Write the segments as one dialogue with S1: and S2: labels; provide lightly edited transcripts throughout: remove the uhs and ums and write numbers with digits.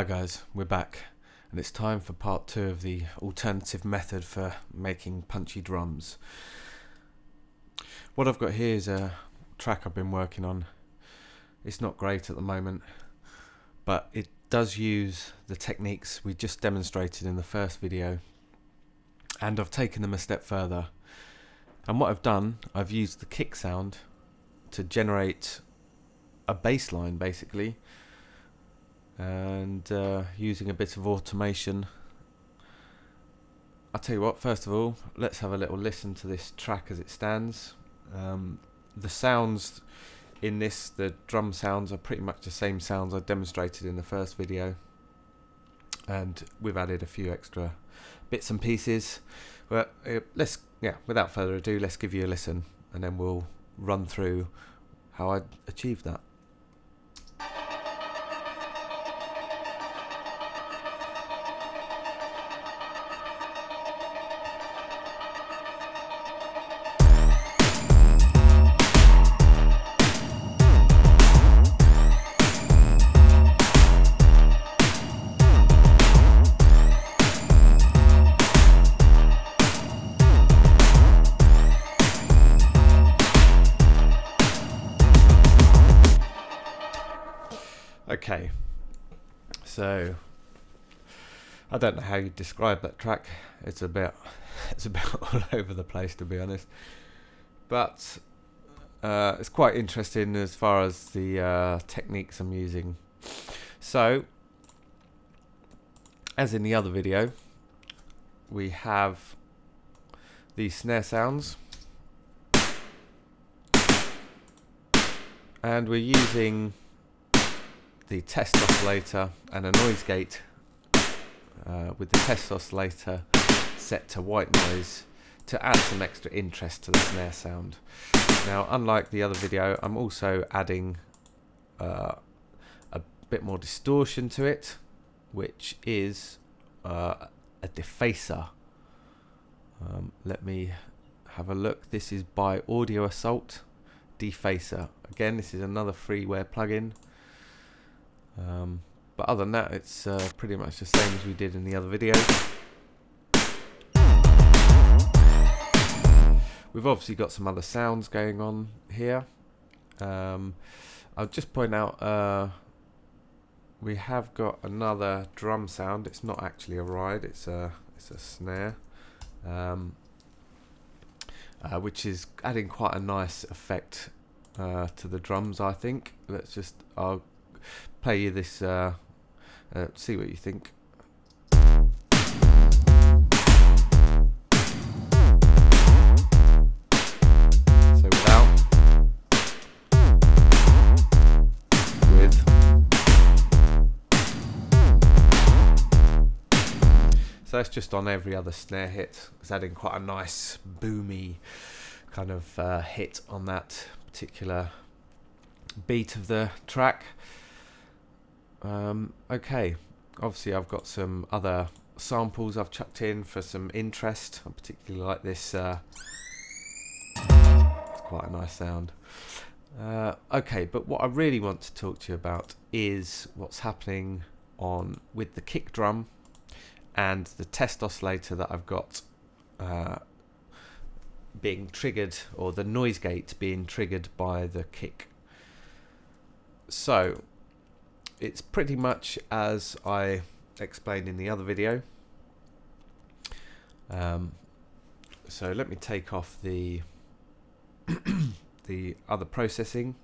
S1: Hi guys, we're back and it's time for part 2 of the alternative method for making punchy drums. What I've got here is a track I've been working on. It's not great at the moment, but it does use the techniques we just demonstrated in the first video, and I've taken them a step further. And what I've done, I've used the kick sound to generate a bass line basically, and using a bit of automation. I'll tell you what, first of all, let's have a little listen to this track as it stands. The sounds in this, the drum sounds, are pretty much the same sounds I demonstrated in the first video, and we've added a few extra bits and pieces. But without further ado, let's give you a listen and then we'll run through how I achieved that. Okay, so I don't know how you describe that track. It's a bit all over the place, to be honest, but it's quite interesting as far as the techniques I'm using. So, as in the other video, we have these snare sounds, and we're using the test oscillator and a noise gate with the test oscillator set to white noise to add some extra interest to the snare sound. Now, unlike the other video, I'm also adding a bit more distortion to it, which is a defacer. Let me have a look. This is by Audio Assault Defacer. Again, this is another freeware plugin. But other than that, it's pretty much the same as we did in the other video. We've obviously got some other sounds going on here. I'll just point out we have got another drum sound. It's not actually a ride, it's a snare, which is adding quite a nice effect to the drums, I think. I'll play you this, see what you think. So without, with. So that's just on every other snare hit. It's adding quite a nice boomy kind of hit on that particular beat of the track. Okay, obviously I've got some other samples I've chucked in for some interest. I particularly like this. It's quite a nice sound. Okay, but what I really want to talk to you about is what's happening with the kick drum and the test oscillator that I've got being triggered, or the noise gate being triggered by the kick. So it's pretty much as I explained in the other video. So let me take off the the other processing.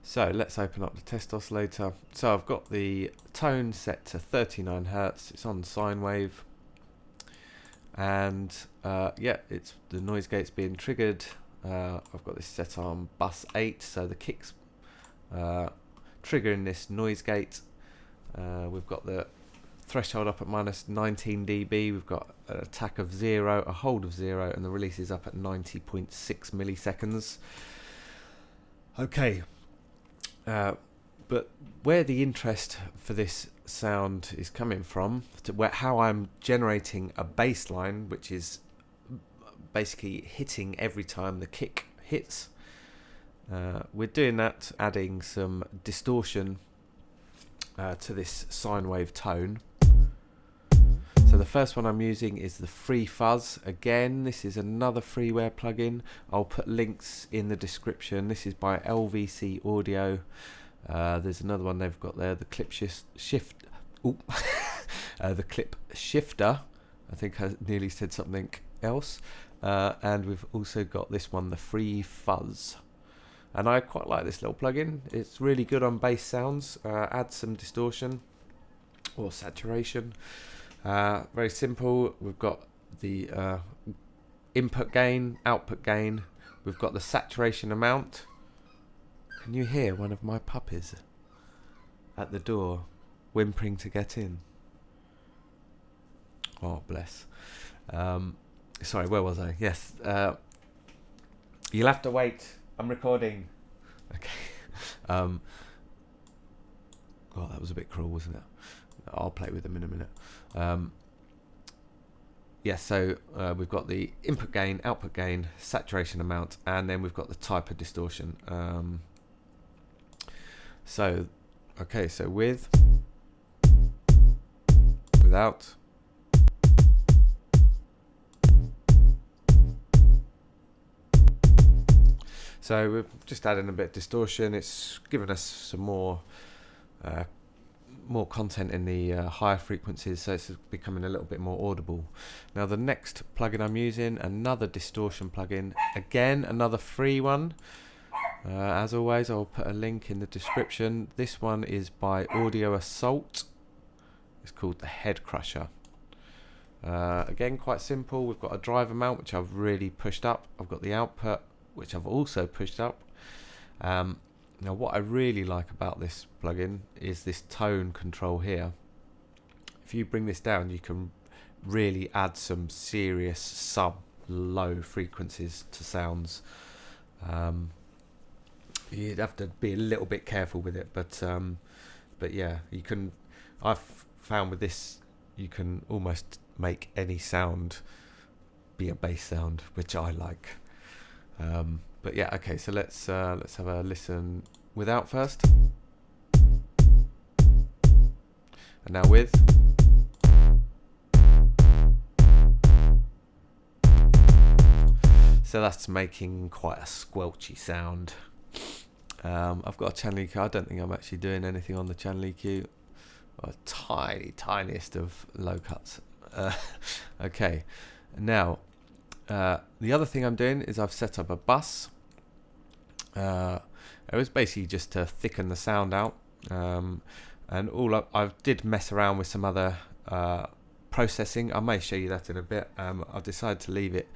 S1: So let's open up the test oscillator. So I've got the tone set to 39 Hz. It's on sine wave. And it's the noise gate's being triggered. I've got this set on bus 8, so the kick's triggering this noise gate. We've got the threshold up at minus 19 dB. We've got an attack of 0, a hold of 0, and the release is up at 90.6 milliseconds. Okay, but where the interest for this sound is coming from, how I'm generating a bass line, which is basically hitting every time the kick hits. We're doing that, adding some distortion to this sine wave tone. So the first one I'm using is the Free Fuzz. Again, this is another freeware plugin. I'll put links in the description. This is by LVC-Audio. There's another one they've got there, the Clip the Clip Shifter. I think I nearly said something else. And we've also got this one, the Free Fuzz. And I quite like this little plugin. It's really good on bass sounds. Add some distortion or saturation. Very simple. We've got the input gain, output gain. We've got the saturation amount. Can you hear one of my puppies at the door whimpering to get in? Oh, bless. Sorry, where was I? Yes. You'll have to wait. I'm recording. Okay. Oh, that was a bit cruel, wasn't it? I'll play with them in a minute. So we've got the input gain, output gain, saturation amount, and then we've got the type of distortion. So with, without, so we're just adding a bit of distortion. It's given us some more content in the higher frequencies, so it's becoming a little bit more audible. Now the next plugin I'm using, another distortion plugin, again another free one. As always, I'll put a link in the description. This one is by Audio Assault. It's called the HeadCrusher. Again, quite simple. We've got a drive amount, which I've really pushed up. I've got the output, which I've also pushed up. Now what I really like about this plugin is this tone control here. If you bring this down, you can really add some serious sub-low frequencies to sounds. You'd have to be a little bit careful with it, but yeah, you can. I've found with this, you can almost make any sound be a bass sound, which I like. But yeah, okay, so let's have a listen without first, and now with. So that's making quite a squelchy sound. I've got a channel EQ. I don't think I'm actually doing anything on the channel EQ. A tiniest of low cuts. Okay, now the other thing I'm doing is I've set up a bus. It was basically just to thicken the sound out, and I did mess around with some other processing. I may show you that in a bit. I've decided to leave it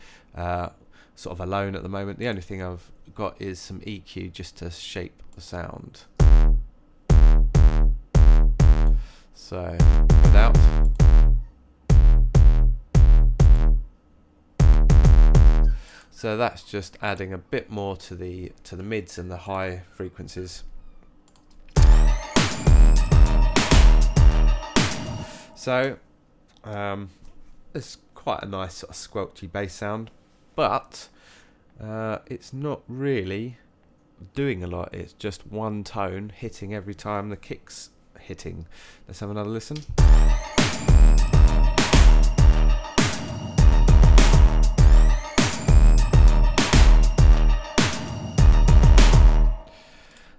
S1: sort of alone at the moment. The only thing I've got is some EQ just to shape the sound. So without. So that's just adding a bit more to the mids and the high frequencies. So it's quite a nice sort of squelchy bass sound, but it's not really doing a lot. It's just one tone hitting every time the kick's hitting. Let's have another listen.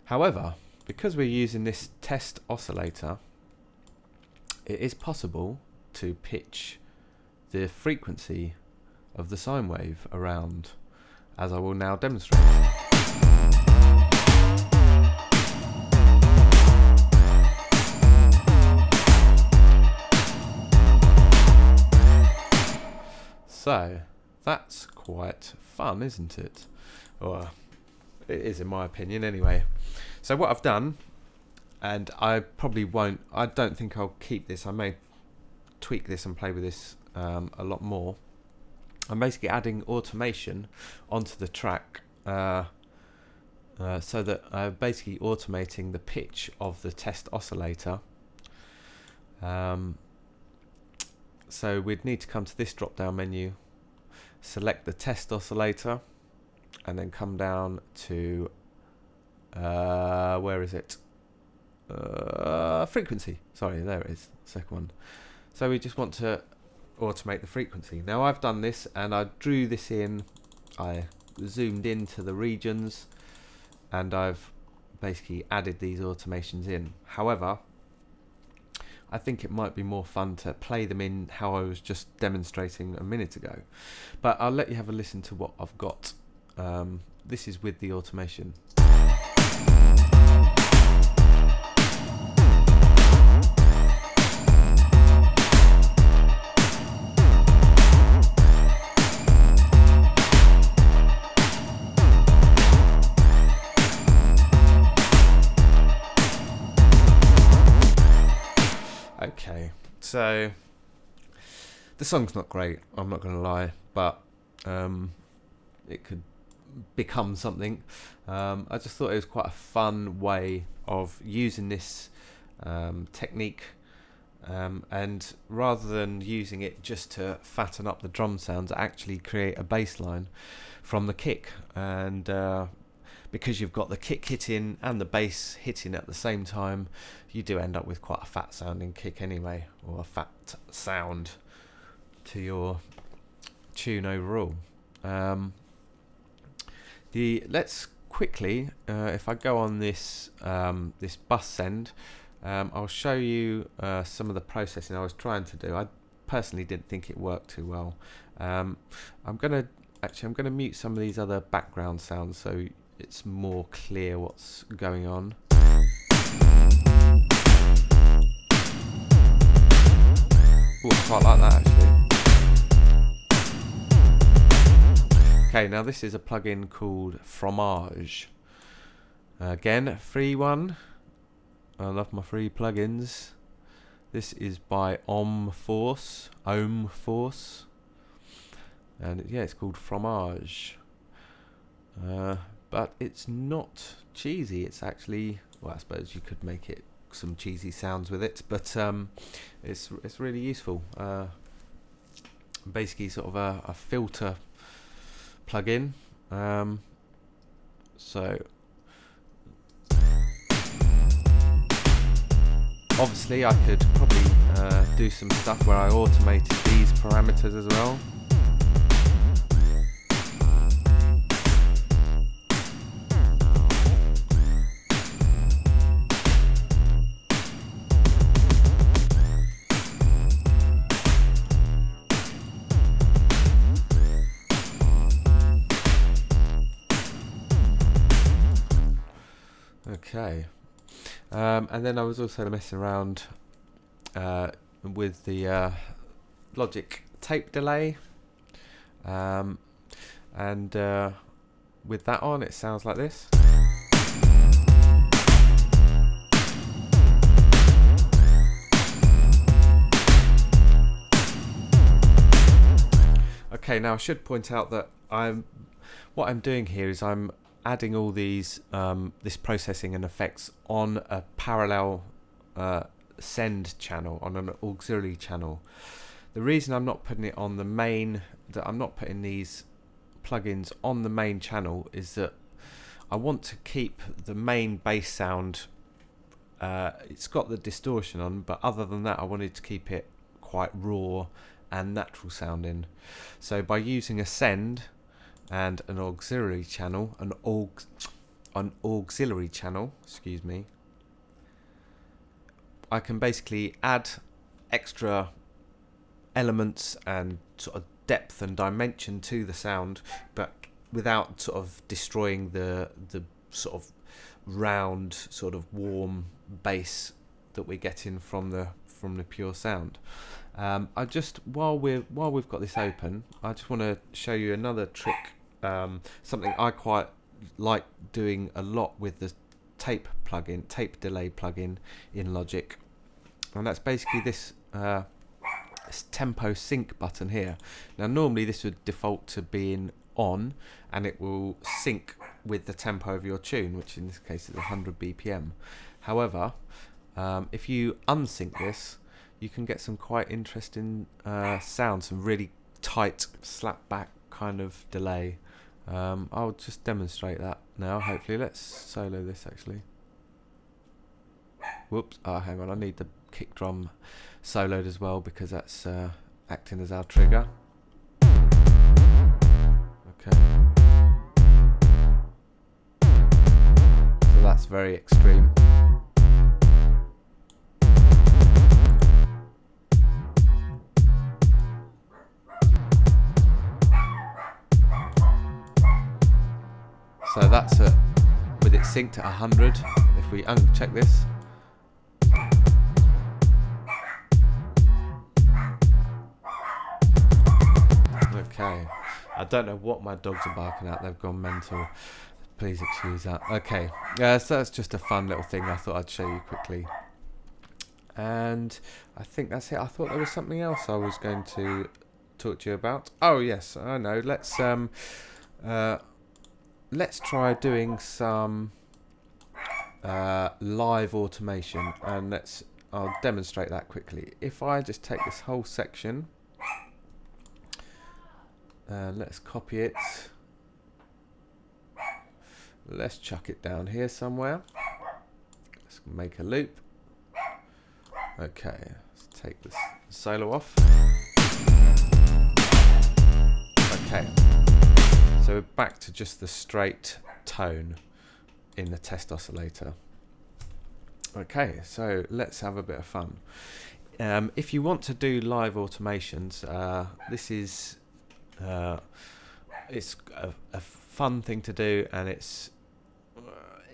S1: However, because we're using this test oscillator, it is possible to pitch the frequency of the sine wave around, as I will now demonstrate. So that's quite fun, isn't it? Or it is, in my opinion, anyway. So what I've done, and I probably won't, I don't think I'll keep this. I may tweak this and play with this a lot more. I'm basically adding automation onto the track, so that I'm basically automating the pitch of the test oscillator. So we'd need to come to this drop down menu, select the test oscillator, and then come down to where is it? Frequency. Sorry, there it is. Second one. So we just want to automate the frequency. Now I've done this and I drew this in. I zoomed into the regions and I've basically added these automations in. However, I think it might be more fun to play them in how I was just demonstrating a minute ago. But I'll let you have a listen to what I've got. This is with the automation. Okay, so the song's not great, I'm not going to lie, but it could become something. I just thought it was quite a fun way of using this technique, and rather than using it just to fatten up the drum sounds, actually create a bass line from the kick. And because you've got the kick hitting and the bass hitting at the same time, you do end up with quite a fat sounding kick anyway, or a fat sound to your tune overall. Let's quickly, if I go on this this bus send, I'll show you some of the processing I was trying to do. I personally didn't think it worked too well. I'm gonna mute some of these other background sounds so it's more clear what's going on. Ooh, I quite like that actually. Okay, now this is a plugin called Fromage. Again, a free one. I love my free plugins. This is by Omforce, and yeah, it's called Fromage. But it's not cheesy. It's actually, well, I suppose you could make it some cheesy sounds with it, but it's really useful. Basically, sort of a filter plugin. So obviously, I could probably do some stuff where I automated these parameters as well. Okay, and then I was also messing around with the Logic tape delay, and with that on, it sounds like this. Okay, now I should point out that what I'm doing here is I'm adding all these this processing and effects on a parallel send channel, on an auxiliary channel. The reason I'm not putting it on the main, that I'm not putting these plugins on the main channel, is that I want to keep the main bass sound. It's got the distortion on, but other than that, I wanted to keep it quite raw and natural sounding. So by using a send and an auxiliary channel, an auxiliary channel, excuse me, I can basically add extra elements and sort of depth and dimension to the sound, but without sort of destroying the sort of round, sort of warm bass that we're getting from the pure sound. I just while we've got this open, I just want to show you another trick. Something I quite like doing a lot with the tape delay plugin in Logic, and that's basically this tempo sync button here. Now normally this would default to being on, and it will sync with the tempo of your tune, which in this case is 100 BPM. However, if you unsync this, you can get some quite interesting sounds, some really tight slap back kind of delay. I'll just demonstrate that now. Hopefully, let's solo this actually. Whoops! Oh, hang on. I need the kick drum soloed as well because that's acting as our trigger. Okay. So that's very extreme. So that's with it synced at 100. If we uncheck this, okay. I don't know what my dogs are barking at. They've gone mental. Please excuse that. Okay, so that's just a fun little thing I thought I'd show you quickly. And I think that's it. I thought there was something else I was going to talk to you about. Oh yes, I know. Let's try doing some live automation, and I'll demonstrate that quickly. If I just take this whole section and let's copy it, let's chuck it down here somewhere. Let's make a loop. Okay, let's take this solo off. Okay. So we're back to just the straight tone in the test oscillator. Okay, so let's have a bit of fun. If you want to do live automations, this is it's a fun thing to do, and it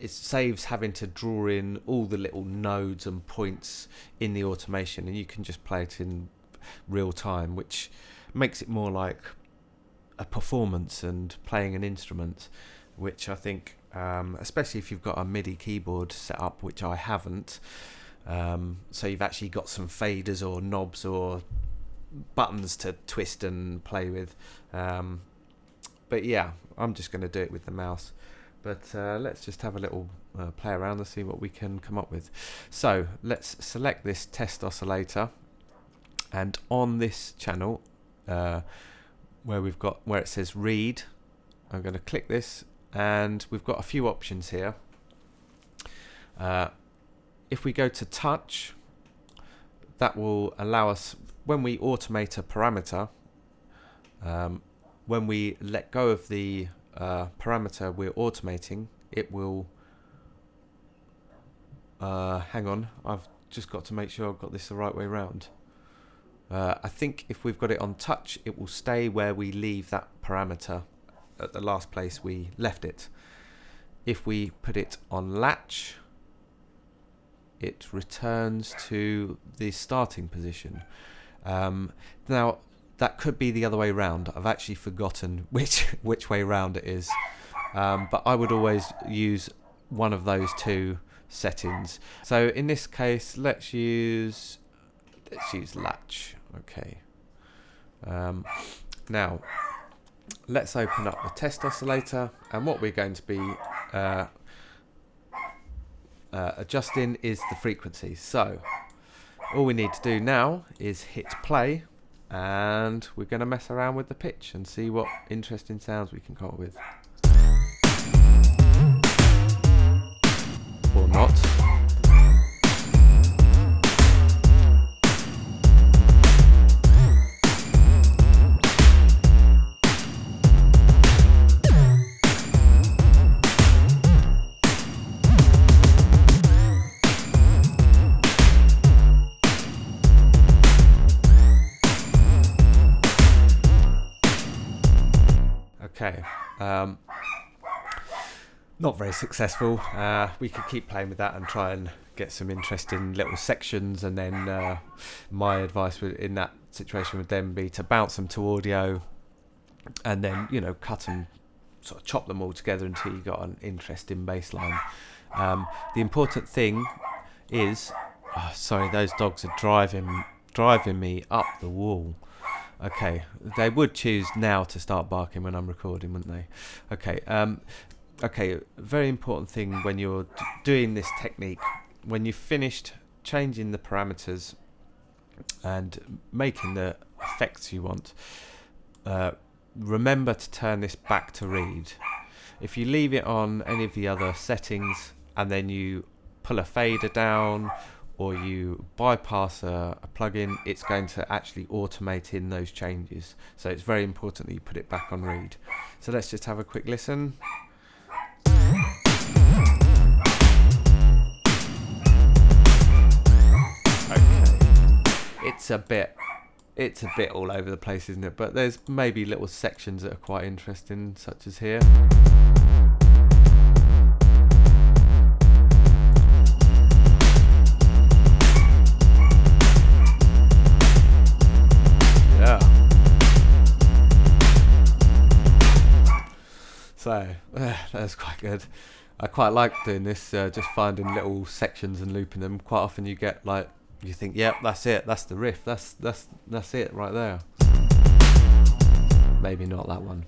S1: saves having to draw in all the little nodes and points in the automation, and you can just play it in real time, which makes it more like a performance and playing an instrument, which I think, especially if you've got a MIDI keyboard set up, which I haven't, so you've actually got some faders or knobs or buttons to twist and play with. But yeah, I'm just going to do it with the mouse. But let's just have a little play around and see what we can come up with. So let's select this test oscillator, and on this channel, where it says read, I'm going to click this, and we've got a few options here. If we go to touch, that will allow us, when we automate a parameter, when we let go of the parameter we're automating, it will hang on, I've just got to make sure I've got this the right way around. I think if we've got it on touch, it will stay where we leave that parameter at the last place we left it. If we put it on latch, it returns to the starting position. Now that could be the other way around. I've actually forgotten which way round it is, but I would always use one of those two settings. So in this case, let's use latch. Okay. Now let's open up the test oscillator, and what we're going to be adjusting is the frequency. So all we need to do now is hit play, and we're going to mess around with the pitch and see what interesting sounds we can come up with. Or not. Okay, not very successful. We could keep playing with that and try and get some interesting little sections, and then my advice in that situation would then be to bounce them to audio, and then cut them, sort of chop them all together until you got an interesting bass line. The important thing is, sorry, those dogs are driving me up the wall. Okay, they would choose now to start barking when I'm recording, wouldn't they? Okay, okay, very important thing when you're doing this technique, when you've finished changing the parameters and making the effects you want, remember to turn this back to read. If you leave it on any of the other settings and then you pull a fader down or you bypass a plugin, it's going to actually automate in those changes. So it's very important that you put it back on read. So let's just have a quick listen. Okay. It's a bit all over the place, isn't it? But there's maybe little sections that are quite interesting, such as here. So that's quite good. I quite like doing this, just finding little sections and looping them. Quite often you get like, you think, yep, that's it, that's the riff, that's it right there. Maybe not that one.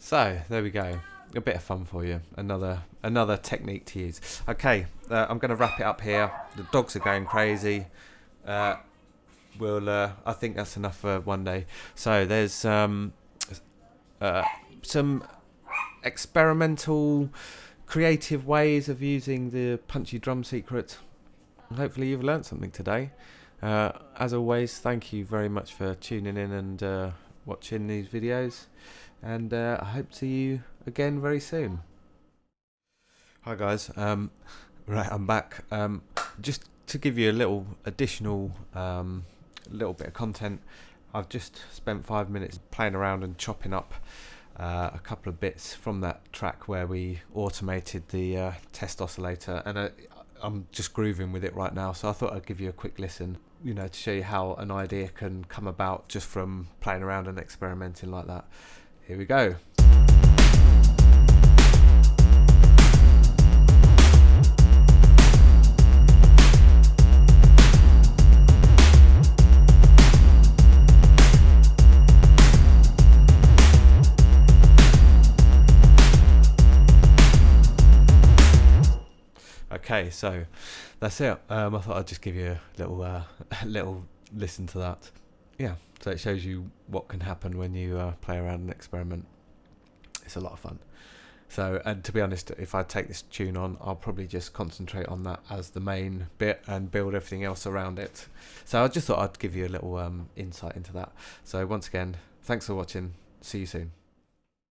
S1: So there we go, a bit of fun for you, another technique to use. Okay, I'm going to wrap it up here. The dogs are going crazy. I think that's enough for one day. So there's some experimental, creative ways of using the Punchy Drum Secret. Hopefully you've learnt something today. As always, thank you very much for tuning in and watching these videos, and I hope to see you again very soon. Hi guys, right, I'm back. Just to give you a little additional little bit of content, I've just spent 5 minutes playing around and chopping up a couple of bits from that track where we automated the test oscillator, and I'm just grooving with it right now, so I thought I'd give you a quick listen, you know, to show you how an idea can come about just from playing around and experimenting like that. Here we go. Okay, so that's it. I thought I'd just give you a little listen to that. Yeah, so it shows you what can happen when you play around and experiment. It's a lot of fun. So, and to be honest, if I take this tune on, I'll probably just concentrate on that as the main bit and build everything else around it. So I just thought I'd give you a little insight into that. So once again, thanks for watching. See you soon.